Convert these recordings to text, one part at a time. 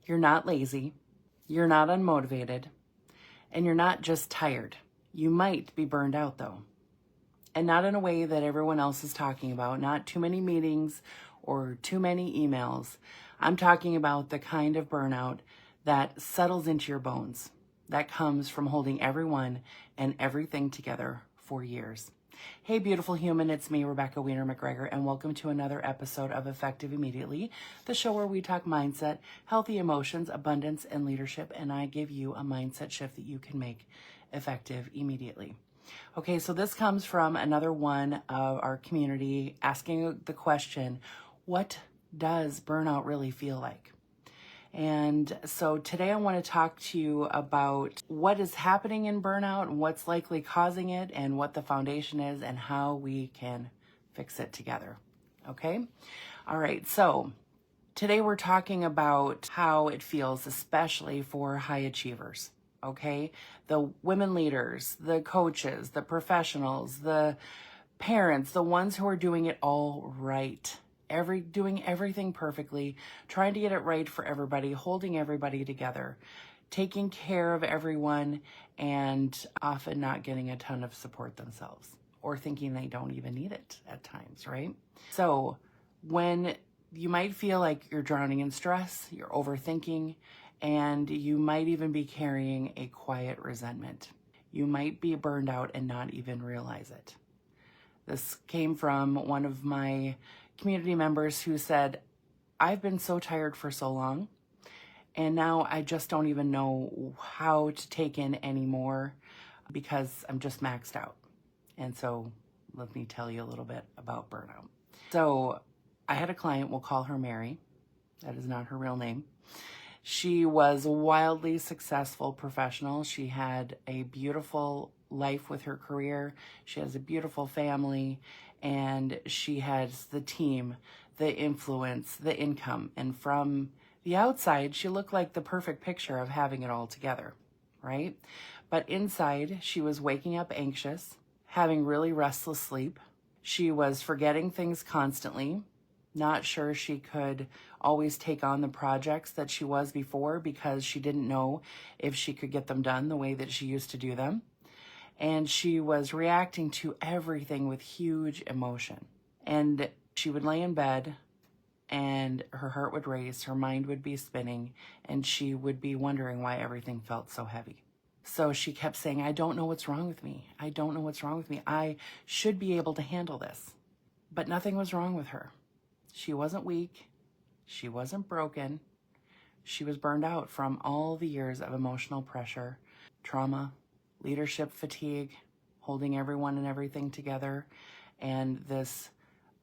You're not lazy, you're not unmotivated, and you're not just tired. You might be burned out though, and not in a way that everyone else is talking about, not too many meetings or too many emails. I'm talking about the kind of burnout that settles into your bones, that comes from holding everyone and everything together for years. Hey, beautiful human, it's me, Rebecca Wiener McGregor, and welcome to another episode of Effective Immediately, the show where we talk mindset, healthy emotions, abundance, and leadership, and I give you a mindset shift that you can make effective immediately. Okay, so this comes from another one of our community asking the question, what does burnout really feel like? And so today I want to talk to you about what is happening in burnout, what's likely causing it, and what the foundation is, and how we can fix it together. Okay? All right, so today we're talking about how it feels, especially for high achievers. Okay? The women leaders, the coaches, the professionals, the parents, the ones who are doing it all right. Doing everything perfectly, trying to get it right for everybody, holding everybody together, taking care of everyone, and often not getting a ton of support themselves or thinking they don't even need it at times, right? So when you might feel like you're drowning in stress, you're overthinking, and you might even be carrying a quiet resentment. You might be burned out and not even realize it. This came from one of my community members who said, I've been so tired for so long, and now I just don't even know how to take in anymore because I'm just maxed out. And so let me tell you a little bit about burnout. So I had a client, we'll call her Mary. That is not her real name. She was a wildly successful professional. She had a beautiful life with her career. She has a beautiful family, and she has the team, the influence, the income. And from the outside, she looked like the perfect picture of having it all together, right? But inside, she was waking up anxious, having really restless sleep. She was forgetting things constantly, not sure she could always take on the projects that she was before because she didn't know if she could get them done the way that she used to do them. And she was reacting to everything with huge emotion. And she would lay in bed and her heart would race, her mind would be spinning, and she would be wondering why everything felt so heavy. So she kept saying, I don't know what's wrong with me. I don't know what's wrong with me. I should be able to handle this. But nothing was wrong with her. She wasn't weak. She wasn't broken. She was burned out from all the years of emotional pressure, trauma, leadership fatigue, holding everyone and everything together, and this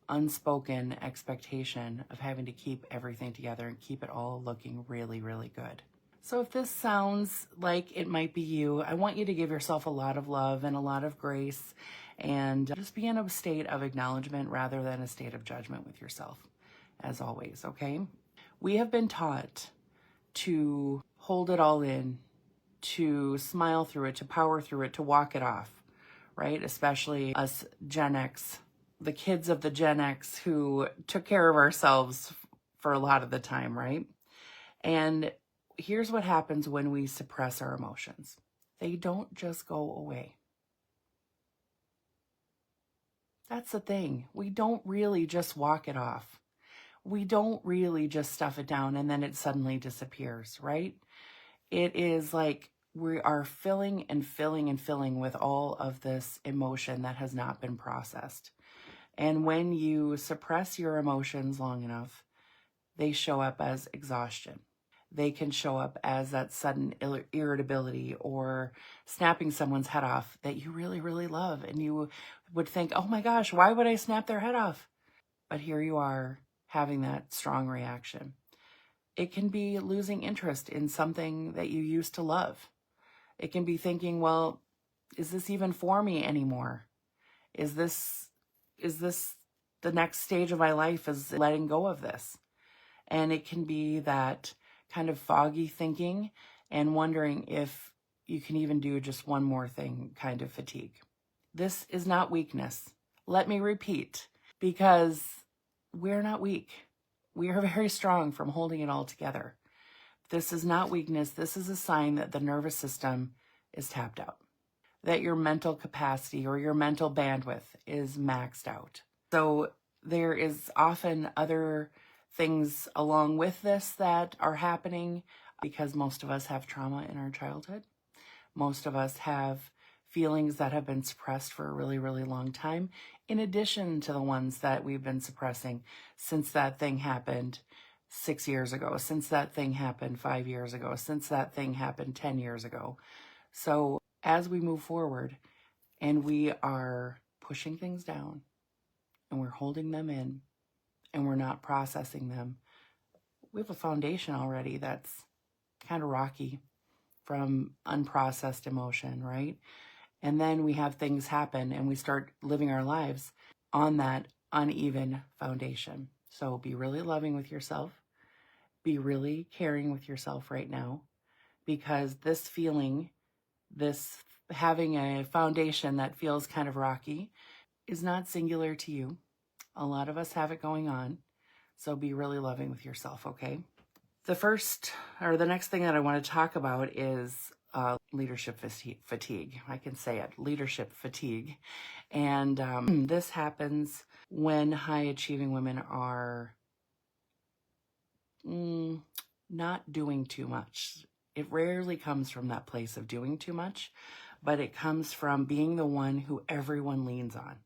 unspoken expectation of having to keep everything together and keep it all looking really, really good. So if this sounds like it might be you, I want you to give yourself a lot of love and a lot of grace and just be in a state of acknowledgement rather than a state of judgment with yourself, as always, okay? We have been taught to hold it all in, to smile through it, to power through it, to walk it off, right? Especially us Gen X, the kids of the Gen X who took care of ourselves for a lot of the time, right? And here's what happens when we suppress our emotions. They don't just go away. That's the thing. We don't really just walk it off. We don't really just stuff it down and then it suddenly disappears, right? It is like we are filling and filling and filling with all of this emotion that has not been processed. And when you suppress your emotions long enough, they show up as exhaustion. They can show up as that sudden irritability or snapping someone's head off that you really, really love. And you would think, oh my gosh, why would I snap their head off? But here you are having that strong reaction. It can be losing interest in something that you used to love. It can be thinking, well, is this even for me anymore? Is this the next stage of my life, is letting go of this? And it can be that kind of foggy thinking and wondering if you can even do just one more thing kind of fatigue. This is not weakness. Let me repeat, because we're not weak. We are very strong from holding it all together. This is not weakness. This is a sign that the nervous system is tapped out, that your mental capacity or your mental bandwidth is maxed out. So there is often other things along with this that are happening because most of us have trauma in our childhood. Most of us have feelings that have been suppressed for a really, really long time, in addition to the ones that we've been suppressing since that thing happened 6 years ago, since that thing happened 5 years ago, since that thing happened 10 years ago. So as we move forward and we are pushing things down and we're holding them in and we're not processing them, we have a foundation already that's kind of rocky from unprocessed emotion, right? And then we have things happen and we start living our lives on that uneven foundation. So be really loving with yourself. Be really caring with yourself right now, because this feeling, this having a foundation that feels kind of rocky is not singular to you. A lot of us have it going on. So be really loving with yourself, okay? The next thing that I want to talk about is leadership fatigue. I can say it, leadership fatigue. And this happens when high achieving women are not doing too much. It rarely comes from that place of doing too much, but it comes from being the one who everyone leans on.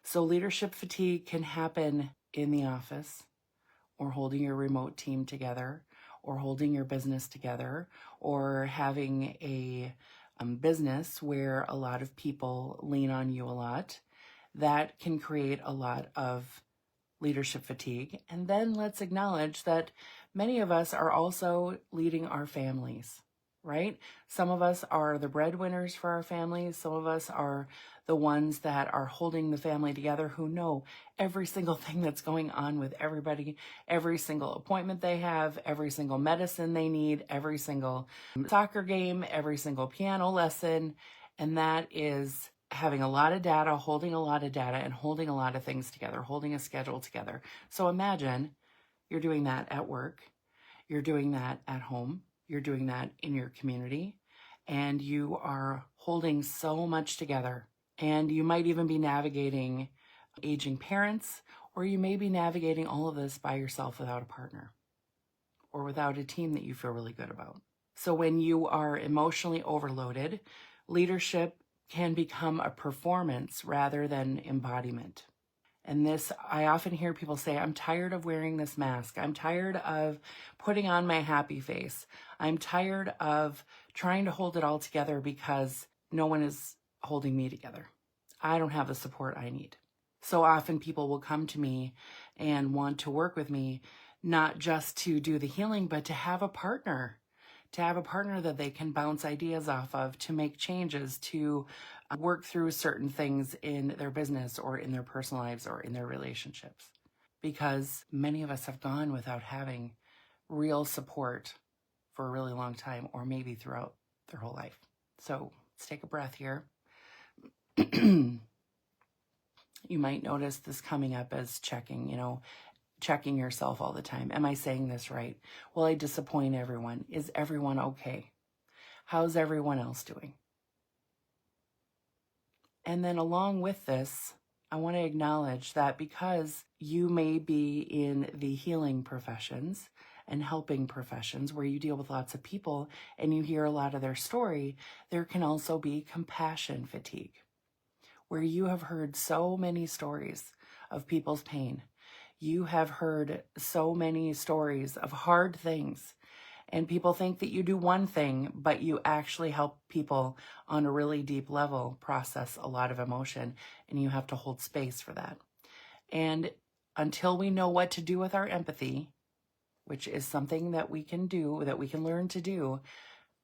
So leadership fatigue can happen in the office, or holding your remote team together, or holding your business together, or having a business where a lot of people lean on you a lot. That can create a lot of leadership fatigue. And then let's acknowledge that many of us are also leading our families, right? Some of us are the breadwinners for our families. Some of us are the ones that are holding the family together, who know every single thing that's going on with everybody, every single appointment they have, every single medicine they need, every single soccer game, every single piano lesson. And that is having a lot of data, holding a lot of data, and holding a lot of things together, holding a schedule together. So imagine you're doing that at work, you're doing that at home, you're doing that in your community, and you are holding so much together. And you might even be navigating aging parents, or you may be navigating all of this by yourself without a partner or without a team that you feel really good about. So when you are emotionally overloaded, leadership can become a performance rather than embodiment. And this, I often hear people say, I'm tired of wearing this mask. I'm tired of putting on my happy face. I'm tired of trying to hold it all together because no one is holding me together. I don't have the support I need. So often people will come to me and want to work with me, not just to do the healing, but to have a partner that they can bounce ideas off of, to make changes, to work through certain things in their business or in their personal lives or in their relationships. Because many of us have gone without having real support for a really long time, or maybe throughout their whole life. So let's take a breath here. You might notice this coming up as checking yourself all the time. Am I saying this right? Will I disappoint everyone? Is everyone okay? How's everyone else doing? And then along with this, I want to acknowledge that because you may be in the healing professions and helping professions where you deal with lots of people and you hear a lot of their story, there can also be compassion fatigue, where you have heard so many stories of people's pain. You have heard so many stories of hard things, and people think that you do one thing, but you actually help people on a really deep level process a lot of emotion, and you have to hold space for that. And until we know what to do with our empathy, which is something that we can do, that we can learn to do,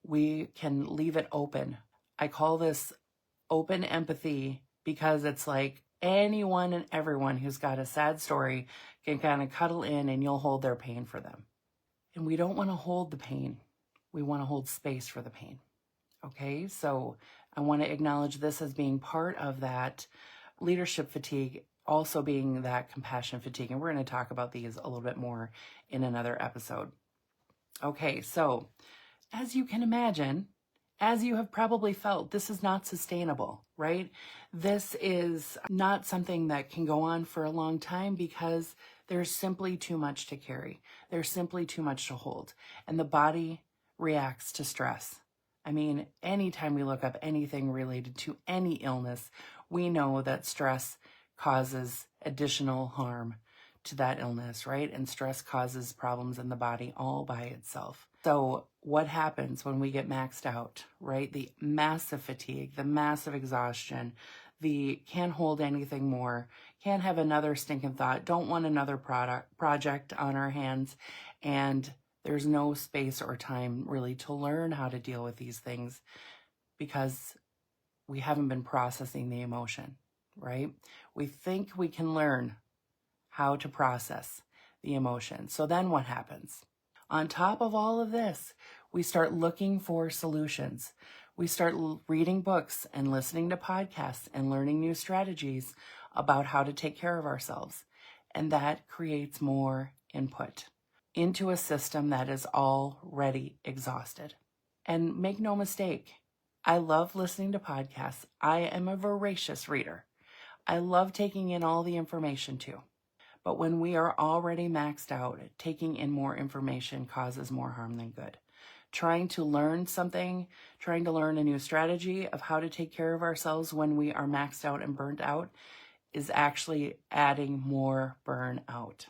we can leave it open. I call this open empathy because it's like anyone and everyone who's got a sad story can kind of cuddle in and you'll hold their pain for them. And we don't want to hold the pain. We want to hold space for the pain. Okay, so I want to acknowledge this as being part of that leadership fatigue, also being that compassion fatigue. And we're going to talk about these a little bit more in another episode. Okay, so as you can imagine, as you have probably felt, this is not sustainable, right? This is not something that can go on for a long time because there's simply too much to carry. There's simply too much to hold. And the body reacts to stress. I mean, anytime we look up anything related to any illness, we know that stress causes additional harm to that illness, right? And stress causes problems in the body all by itself. So what happens when we get maxed out, right? The massive fatigue, the massive exhaustion, the can't hold anything more, can't have another stinking thought, don't want another project on our hands, and there's no space or time really to learn how to deal with these things because we haven't been processing the emotion, right? We think we can learn how to process the emotion. So then what happens? On top of all of this, we start looking for solutions. We start reading books and listening to podcasts and learning new strategies about how to take care of ourselves. And that creates more input into a system that is already exhausted. And make no mistake, I love listening to podcasts. I am a voracious reader. I love taking in all the information too. But when we are already maxed out, taking in more information causes more harm than good. Trying to learn something, trying to learn a new strategy of how to take care of ourselves when we are maxed out and burnt out is actually adding more burnout.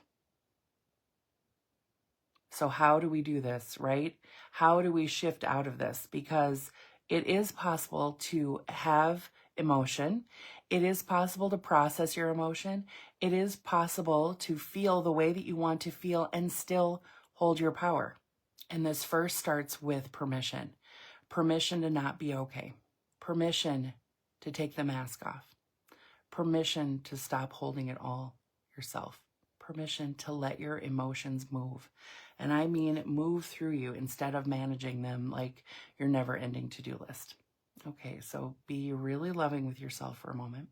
So how do we do this, right? How do we shift out of this? Because it is possible to have emotion. It is possible to process your emotion. It is possible to feel the way that you want to feel and still hold your power. And this first starts with permission. Permission to not be okay. Permission to take the mask off. Permission to stop holding it all yourself. Permission to let your emotions move. And I mean move through you instead of managing them like your never-ending to-do list. Okay, so be really loving with yourself for a moment.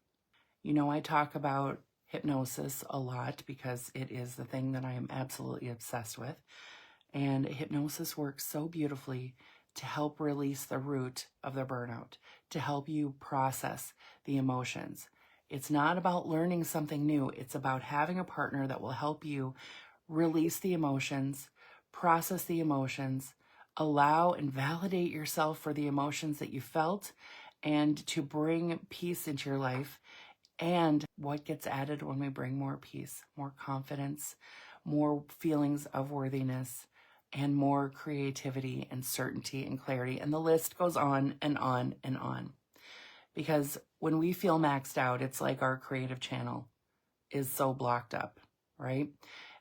You know, I talk about hypnosis a lot because it is the thing that I am absolutely obsessed with. And hypnosis works so beautifully to help release the root of the burnout, to help you process the emotions. It's not about learning something new. It's about having a partner that will help you release the emotions, process the emotions, allow and validate yourself for the emotions that you felt, and to bring peace into your life. And what gets added when we bring more peace, more confidence, more feelings of worthiness, and more creativity and certainty and clarity. And the list goes on and on and on. Because when we feel maxed out, it's like our creative channel is so blocked up, right?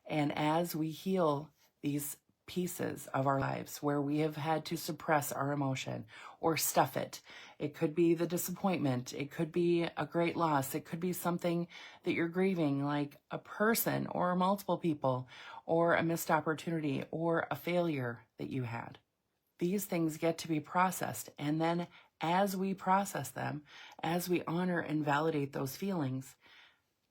And as we heal these pieces of our lives where we have had to suppress our emotion or stuff it, it could be the disappointment, it could be a great loss, it could be something that you're grieving, like a person or multiple people, or a missed opportunity or a failure that you had. These things get to be processed, and then as we process them, as we honor and validate those feelings,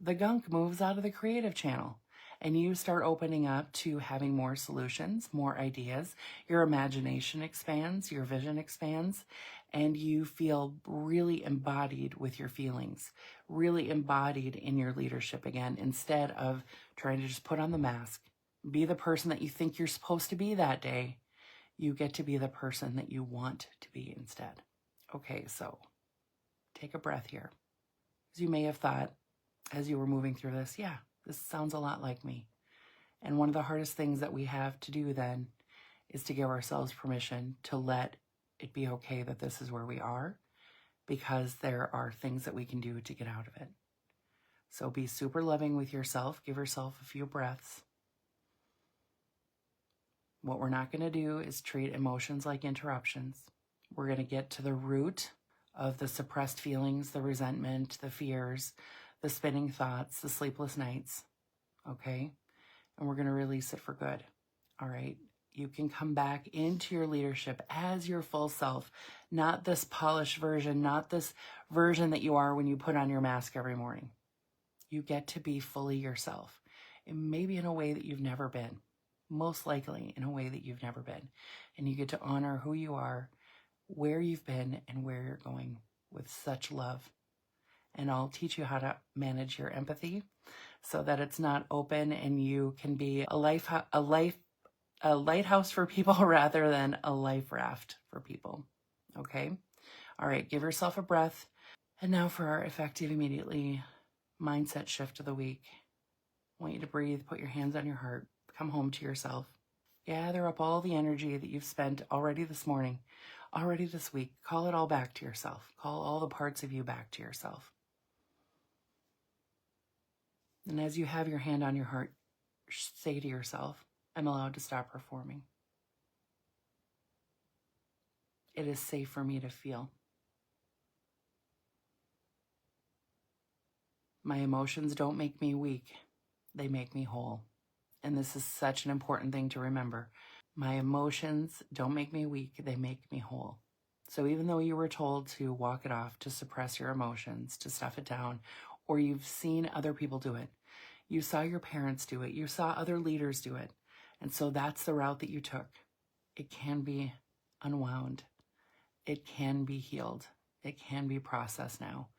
the gunk moves out of the creative channel and you start opening up to having more solutions, more ideas. Your imagination expands, your vision expands, and you feel really embodied with your feelings, really embodied in your leadership again, instead of trying to just put on the mask, be the person that you think you're supposed to be that day. You get to be the person that you want to be instead. Okay, so take a breath here. As you may have thought, as you were moving through this, yeah, this sounds a lot like me. And one of the hardest things that we have to do then is to give ourselves permission to let it be okay that this is where we are, because there are things that we can do to get out of it. So be super loving with yourself. Give yourself a few breaths. What we're not going to do is treat emotions like interruptions. We're going to get to the root of the suppressed feelings, the resentment, the fears, the spinning thoughts, the sleepless nights, okay? And we're going to release it for good, all right? You can come back into your leadership as your full self, not this polished version, not this version that you are when you put on your mask every morning. You get to be fully yourself, and maybe in a way that you've never been. most likely in a way that you've never been. And you get to honor who you are, where you've been, and where you're going with such love. And I'll teach you how to manage your empathy so that it's not open and you can be a lighthouse for people rather than a life raft for people. Okay? All right, give yourself a breath. And now for our effective immediately mindset shift of the week. I want you to breathe, put your hands on your heart, come home to yourself. Gather up all the energy that you've spent already this morning, already this week. Call it all back to yourself. Call all the parts of you back to yourself. And as you have your hand on your heart, say to yourself, I'm allowed to stop performing. It is safe for me to feel. My emotions don't make me weak. They make me whole. And this is such an important thing to remember. My emotions don't make me weak. They make me whole. So even though you were told to walk it off, to suppress your emotions, to stuff it down, or you've seen other people do it, you saw your parents do it, you saw other leaders do it, and so that's the route that you took. It can be unwound. It can be healed. It can be processed now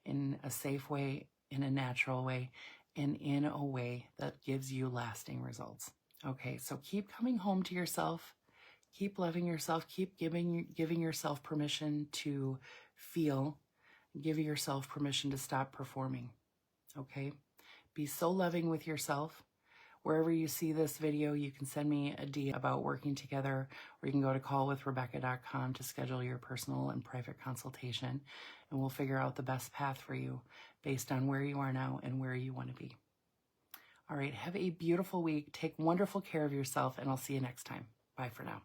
in a safe way, in a natural way, and in a way that gives you lasting results. Okay, so keep coming home to yourself. Keep loving yourself. Keep giving yourself permission to feel. Giving yourself permission to stop performing. Okay? Be so loving with yourself. Wherever you see this video, you can send me a DM about working together, or you can go to callwithrebecca.com to schedule your personal and private consultation, and we'll figure out the best path for you based on where you are now and where you want to be. All right, have a beautiful week. Take wonderful care of yourself, and I'll see you next time. Bye for now.